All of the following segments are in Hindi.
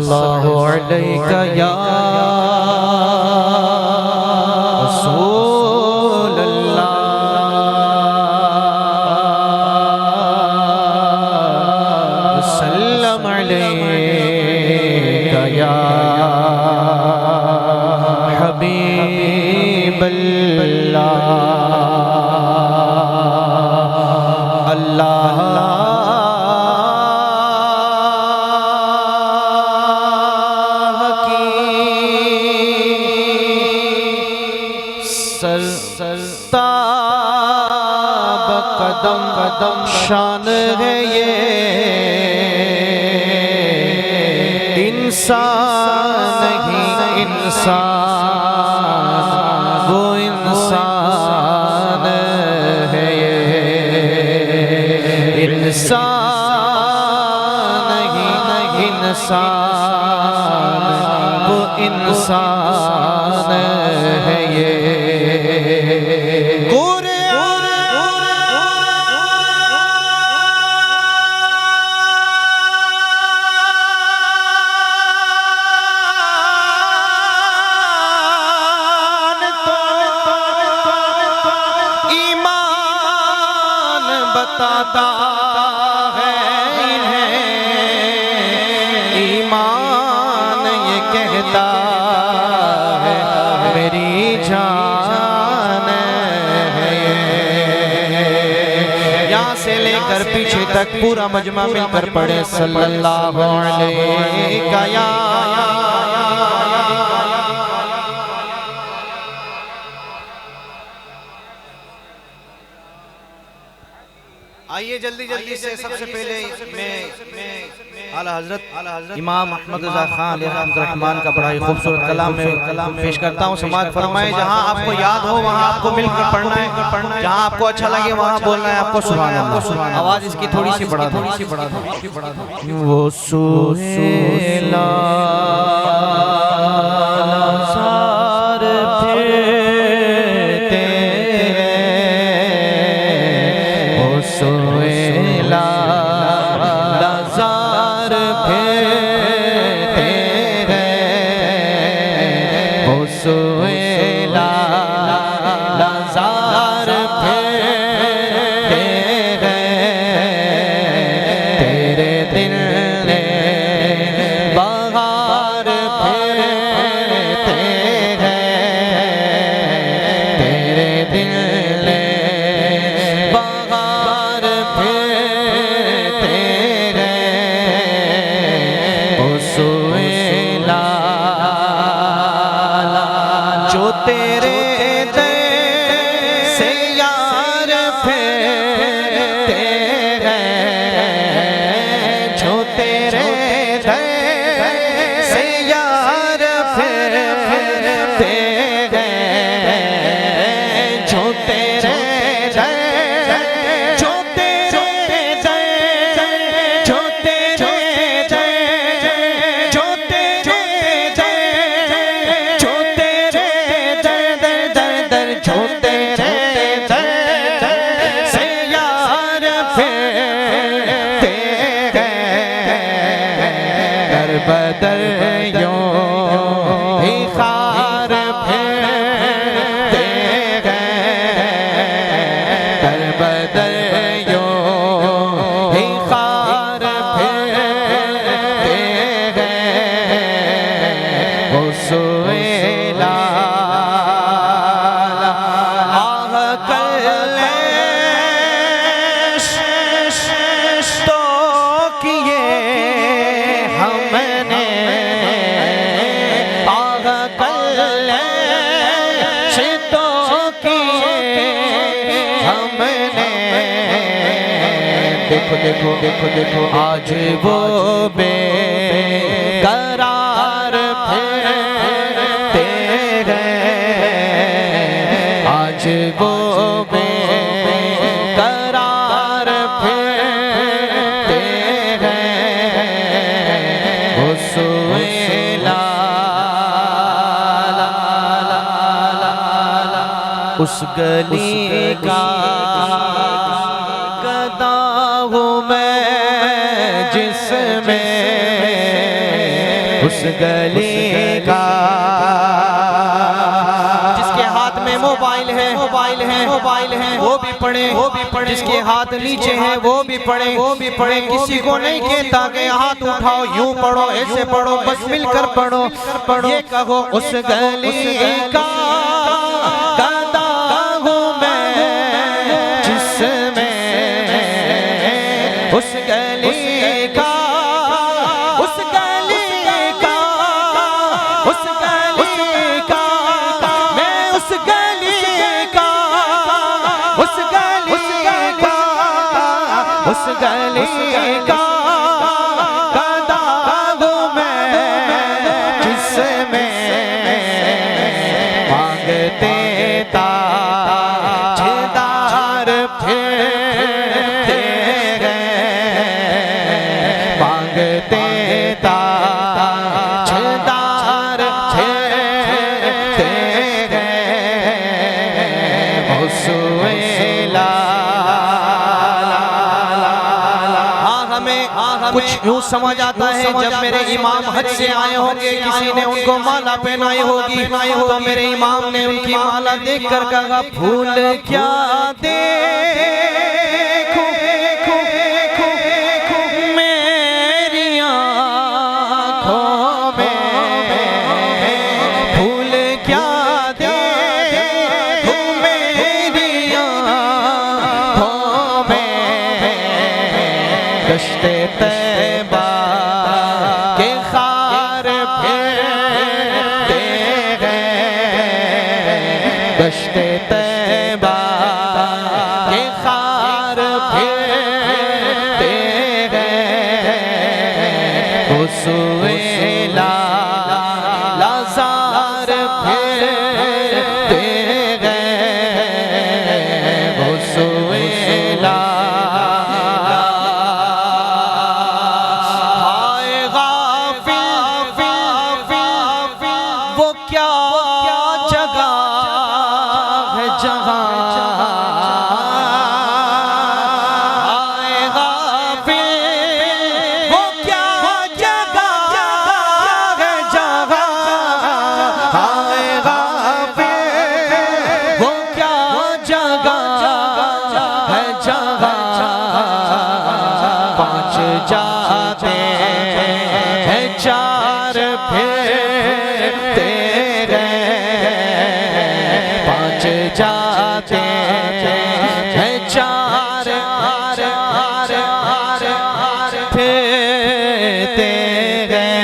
सल्लल्लाहु अलैका या रसूल अल्लाह, सल्लम अलैका या हबीब अल्लाह। अल्लाह सरताब कदम कदम शान है ये, इंसान नहीं इंसान, वो इंसान है ये, इंसान नहीं इंसान, वो इंसान है ये। बताता है इन्हें ईमान, ये कहता है मेरी जान है। यहाँ से लेकर पीछे तक पूरा मजमा मिलकर पढ़े सल्लल्लाहु अलैहि या। आइए जल्दी जल्दी से सबसे पहले मैं आला हजरत इमाम अहमद रज़ा खान रहमान का बड़ा ही खूबसूरत कलाम में पेश करता हूँ। समाज फरमाए जहाँ आपको याद हो वहाँ आपको मिलकर पढ़ना है, जहाँ आपको अच्छा लगे वहाँ बोलना है आपको सुभान अल्लाह। आवाज़ इसकी थोड़ी सी बढ़ा दो। वो सुहेला बदर यूं ही खार फेरते गए, दर बदर यूं ही खार फेरते गए। वो सुहेला आह कलेश तो किए हमने, देखो देखो देखो देखो आज वो बेकरार फिरते गए, आज वो बेकरार फिरते गए। वो सुहेला उस गली का गदा हूँ मैं जिसमें उस गली का जिसके हाथ में मोबाइल है वो भी पढ़े जिसके हाथ नीचे है वो भी पढ़े किसी को नहीं कहता कि हाथ उठाओ यूं पढ़ो ऐसे पढ़ो बस मिलकर पढ़ो ये कहो उस गली का गाता हूँ मैं जिसमें उस गली का मैं उस गली का गाता हूँ मैं जिसमें मांगते ताजदार फिरते गए मांगते ताजदार फिरते गए हुस्न कुछ यूं समझ आता है जब मेरे इमाम हज से आए होंगे किसी ने उनको माला पहनाई होगी तो मेरे इमाम ने उनकी माला देखकर कहा फूल क्या देखूं मेरी आँखों में फूल क्या देखूं मेरी आँखों में कश्ते तैबा के खार फिरते गए कश्ते तैबा के खार फिरते गए हुस्न लाज़ार फिरते गए हुस्न जाते हैं चार फिरते गए पांच जाते हैं चार फिरते गए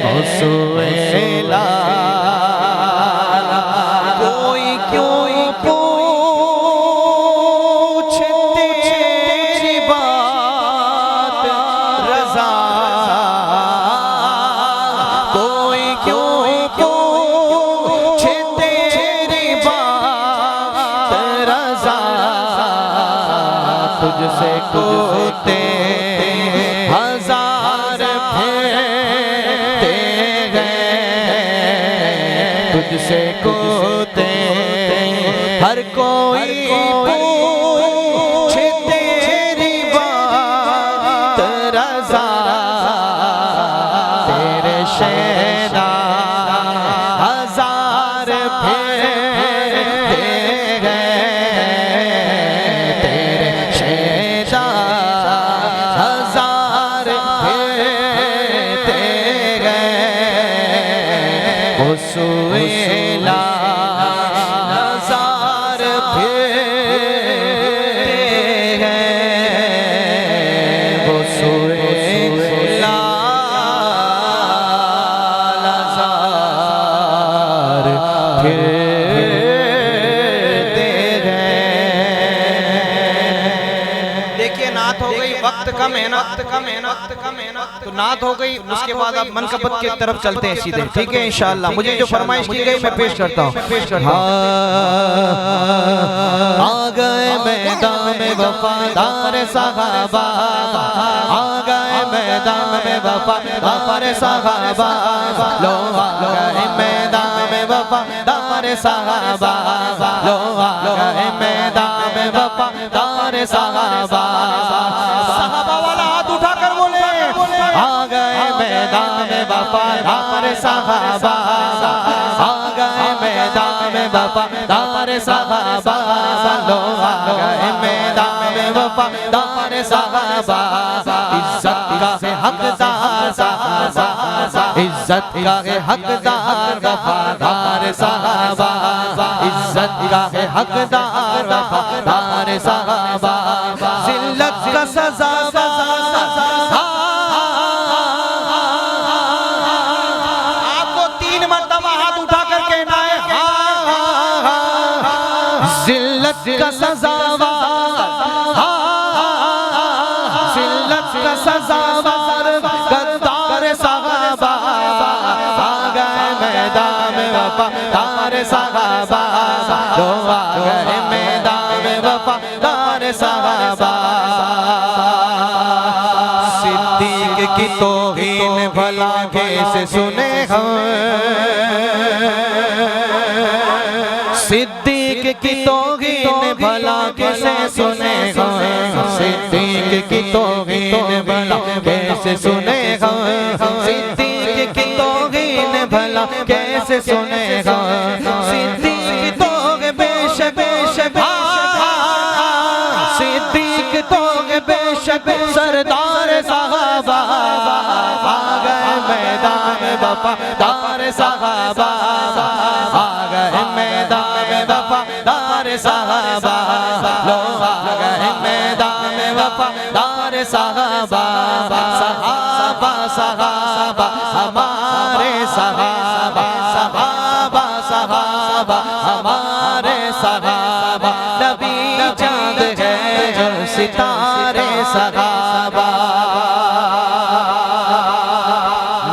हुस्न कोई क्यों पूछते बात रज़ा कोई क्यों पूछे तेरी बात रज़ा तुझसे कोते हजार फिरते गए तुझसे कोते हर कोई पूछे तेरी बात रज़ा तेरे शैदा हजार फिरते गए तेरे शैदा हजार फिरते गए हुस्न हजार फिरते गए हुस्न हजार फिरते गए। देखिए नात हो गई वक्त कम है ना तो नात हो गई उसके बाद आप मनकबत की तरफ चलते हैं सीधे ठीक है इंशाअल्लाह। मुझे जो फरमाइश की गई मैं पेश करता हूँ। आ गए मैदान में वफादार सहाबा आ गए मैदान में वफादार सहाबा लो आ गए मैदान में वफादार सहाबा लो आ गए मैदान में वफादार सहाबा सहाबा वाला हाथ उठाकर बोले आ गए मैदान में वफादार सहाबा, आ गए मैदान में वफादार सहाबा, लो आ गए मैदान में वफादार सहाबा। इज्जत का है हकदार सहाबा, इज्जत का है हकदार वफादार सहाबा, इज्जत का है हकदार वफादार सहाबा। जिल्लत का सजावा आपको 3 मरतबा हाथ उठा कर कहना है, जिल्लत का सजावा, जिल्लत का सजावा गद्दार सहाबा, आ गए मैदान में वफादार सहाबा, लो आ गए मैदान में वफादार सहाबा। सिद्दीक की तौहीन भला कैसे सुने हम, सिद्दीक की तौहीन भला कैसे सुने हम, सिद्दीक की तौहीन भला कैसे सुने हम, सिद्दीक की तौहीन भला कैसे सुने हम, सिद्दीक तो बेशक बेशक सिद्दीक तो बेशक सरदार सहाबा, आ गए मैदान में वफादार सहाबा, आ गए मैदान में वफादार सहाबा, लो आ गए मैदान में वफादार सहाबा। सहाबा सहाबा हमारे सहाबा, सहाबा सहाबा हमारे सहाबा, नबी चांद है जो सितारे सहाबा।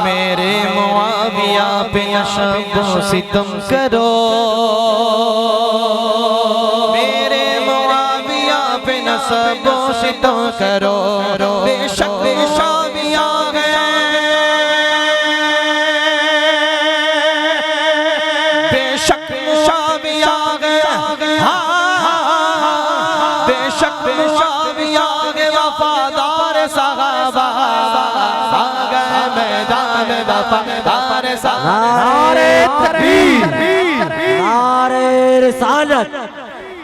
मेरे मुआविया पे शब सितम करो, मेरे मुआविया पे नसब सितम करो, बेशक शामिया गए, बेशक शामिया गए, बेशक शामिया गए वफादार सहाबा, आ गए मैदान में वफादार सहाबा। नारे तकबीर, नारे रिसालत।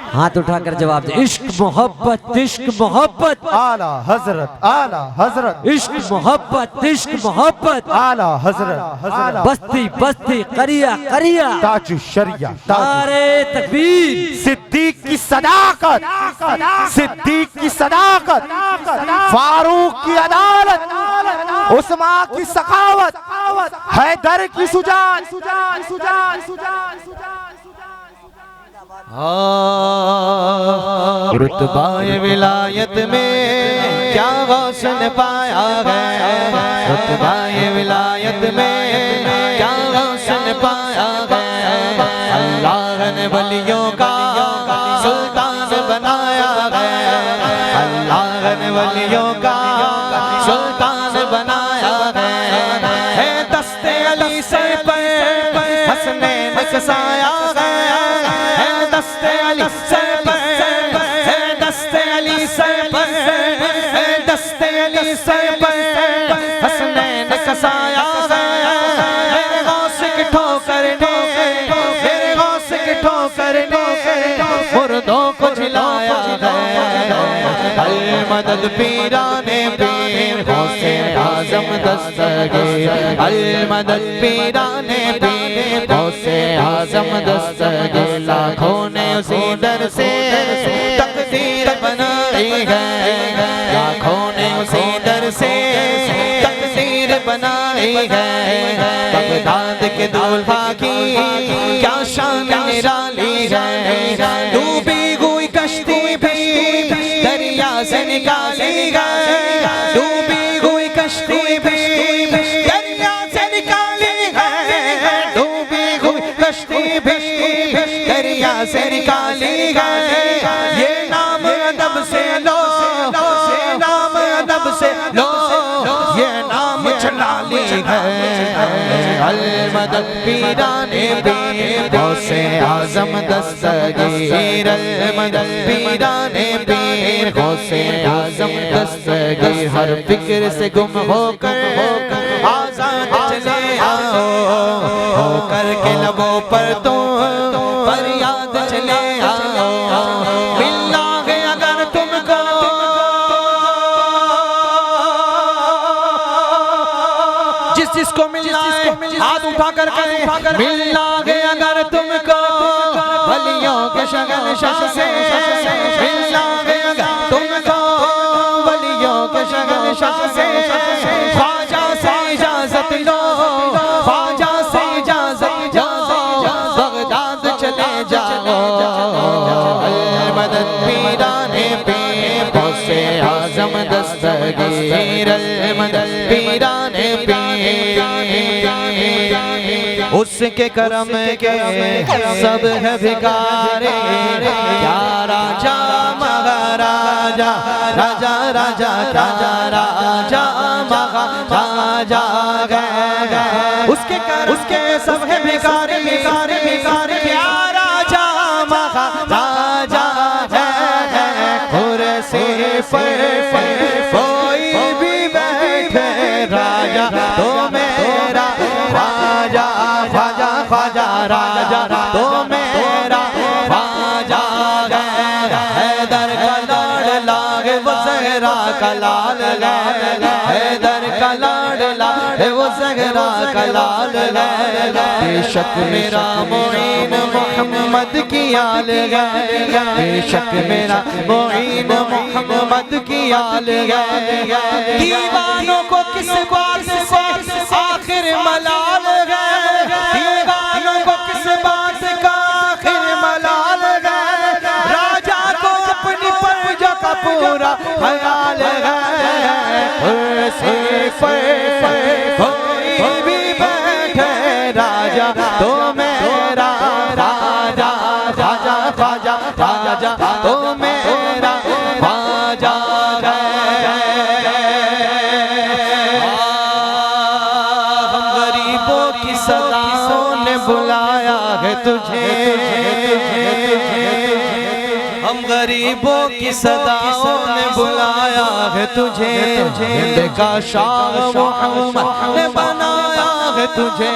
हाथ उठाकर जवाब दे। इश्क मोहब्बत, इश्क मोहब्बत, आला हजरत, आला हजरत, इश्क मोहब्बत, इश्क मोहब्बत, आला हजरत, हजरत, बस्ती बस्ती करिया करिया, ताजु शरिया, नारे तकबीर। सिद्दीक की सदाकत, सिद्दीक की सदाकत, फारूक की अदालत, उस्मा की सखावत, हैदर की सुजान, सुजान, सुजान, सुजान, रुतबाए विलायत में क्या गौसन पाया है, रुतबाए विलायत में क्या गौसन पाया है, अल्लाह ने वलियों का सुल्तान बनाया है, अल्लाह ने वलियों का सुल्तान बनाया है, दस्ते अली से पर हसनैन कसाया है, दस्ते अली से पर, दस्ते अली से पर, दस्ते अली से पर हसनैन कसाया है, मेरे गौस की ठोकर ने, मेरे गौस की ठोकर ने मुर्दों को झिलाया है, अल मदद पीराने पीर गौसे आजम दस्तगीर, अल मदद पीराने पीर गौसे आजम दस्तगीर, लाखों ने उसी दर से तकदीर बनाई है, लाखों ने उसी दर से तकदीर बनाई है, बगदाद के दूल्हा की क्या शान निराली है, डूबी हुई कश्ती भी दरिया से निकाली गए, डूबी हुई कश्ती भी दरिया से निकाली गए, डूबी हुई कश्ती भी दरिया से निकाली गए, ये नाम अदब से लो, ये नाम अदब से लो, ये नाम चलाली है, अल मदद पीराने पीर गौसे आजम दस्तगीर, अल मदद पीराने पीर गौसे आजम दस्तगीर, हर फिक्र से गुम होकर आजाद पर तो फरियाद चले आओ, मिलना है अगर तुमको जिस जिसको मिलना है हाथ उठा कर मिलना है अगर तुमको वलियों के शहंशाह से, मिलना है अगर तुमको वलियों के शहंशाह से, ख्वाजा से इजाजत लो, ख्वाजा से इजाजत लो, बगदाद चले जाओ, मदद पीराने पे से आज़म दस्तगीर, मदद पीराने पे उसके करम के सब है भिखारी, क्या राजा महाराजा, राजा राजा राजा राजा महाराजा गए, उसके सब है भिखारी, भिखारी भिखारी, क्या राजा महाराजा है, कुर्सी पर कोई भी बैठे राजा तो मेरा ख्वाजा, ख्वाजा ख्वाजा राजा तो मेरा ख्वाजा हैदर का लाड़ लागे वो सहरा का लाल, हैदर का लाड़ लागे वो सहरा का लाल, बेशक मेरा मोइन मोहम्मद की आल है, बेशक मेरा मोइन मोहम्मद की आल है, दीवानों को किस बात से आखिर मलाल है, दीवानों को किस बात का आखिर मलाल है, राजा को अपनी प्रजा का पूरा ख्याल है, कुर्सी पर कोई भी बैठे राजा तो मेरा राजा, राजा ख्वाजा राजा तो मेरा ख्वाजा सदाओं ने बुलाया है तुझे, हम गरीबों की सदाओं ने बुलाया है तुझे, हिंद का शाह मोहम्मद ने बनाया है तुझे,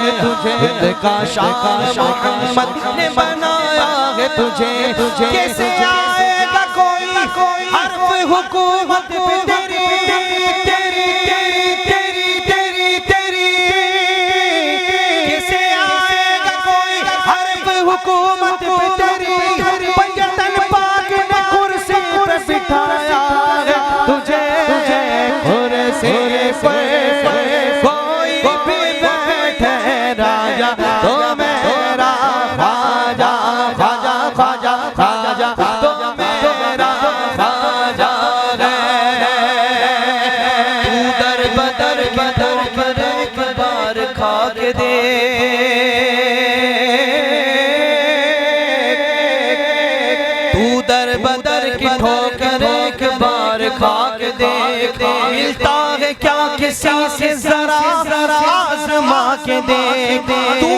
हिंद का शाह मोहम्मद ने बनाया है तुझे, कैसे आएगा कोई हर्फ हुकूमत पे तेरी, तेरी तेरी तेरी तेरी तेरी, कैसे आएगा कोई हर्फ हुकूमत पे तेरी, पंजतन पाक ने कुर्सी पे बिठाया है तुझे, कुर्सी पे कोई भी बैठे राजा तो मेरा ख्वाजा, ख्वाजा ख्वाजा ख्वाजा तो मेरा ख्वाजा है, तू दर बदर बदर पर एक बार खा के दे, तू दर बदर की ठोकर एक बार खा के देख, मिलता है क्या किसी से जरा आज़मा के देख, तू